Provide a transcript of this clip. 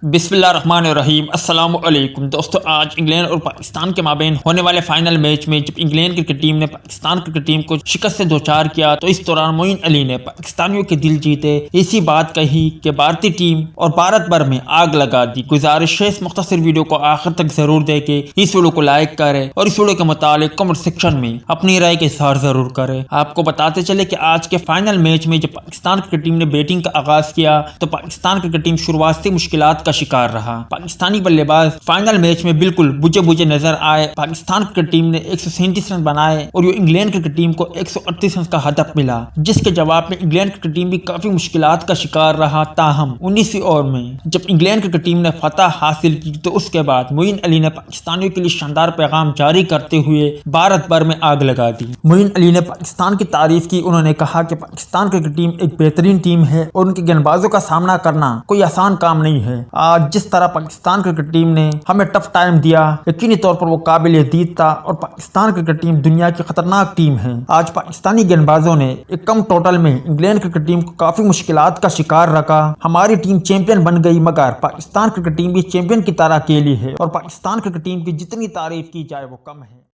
بسم اللہ الرحمن الرحیم۔ السلام علیکم دوستو، آج انگلینڈ اور پاکستان کے مابین ہونے والے فائنل میچ میں جب انگلینڈ کرکٹ ٹیم نے پاکستان کرکٹ ٹیم کو شکست سے دوچار کیا تو اس دوران معین علی نے پاکستانیوں کے دل جیتے، اسی بات کہی کہ بھارتی ٹیم اور بھارت بھر میں آگ لگا دی۔ گزارش ہے اس مختصر ویڈیو کو آخر تک ضرور دیکھیں، اس ویڈیو کو لائک کریں اور اس ویڈیو کے متعلق کمنٹ سیکشن میں اپنی رائے کا اظہار ضرور کریں۔ آپ کو بتاتے چلے کہ آج کے فائنل میچ میں جب پاکستان کرکٹ ٹیم نے بیٹنگ کا آغاز کیا تو پاکستان کرکٹ ٹیم شروعات سے مشکلات کا شکار رہا۔ پاکستانی بلے باز فائنل میچ میں بالکل بجھے نظر آئے۔ پاکستان کرکٹ ٹیم نے 137 رن بنائے اور یہ انگلینڈ کرکٹ ٹیم کو 138 رن کا ہدف ملا، جس کے جواب میں انگلینڈ کرکٹ ٹیم بھی کافی مشکلات کا شکار رہا۔ تاہم 19ویں اوور میں جب انگلینڈ کرکٹ ٹیم نے فتح حاصل کی تو اس کے بعد معین علی نے پاکستانیوں کے لیے شاندار پیغام جاری کرتے ہوئے بھارت بھر میں آگ لگا دی۔ معین علی نے پاکستان کی تعریف کی۔ انہوں نے کہا کہ پاکستان کرکٹ ٹیم ایک بہترین ٹیم ہے اور ان کے گیند بازوں کا سامنا کرنا کوئی آسان کام نہیں ہے۔ آج جس طرح پاکستان کرکٹ ٹیم نے ہمیں ٹف ٹائم دیا، یقینی طور پر وہ قابل دید تھا اور پاکستان کرکٹ ٹیم دنیا کی خطرناک ٹیم ہے۔ آج پاکستانی گیند بازوں نے ایک کم ٹوٹل میں انگلینڈ کرکٹ ٹیم کو کافی مشکلات کا شکار رکھا۔ ہماری ٹیم چیمپئن بن گئی، مگر پاکستان کرکٹ ٹیم بھی چیمپئن کی طرح کھیلی ہے اور پاکستان کرکٹ ٹیم کی جتنی تعریف کی جائے وہ کم ہے۔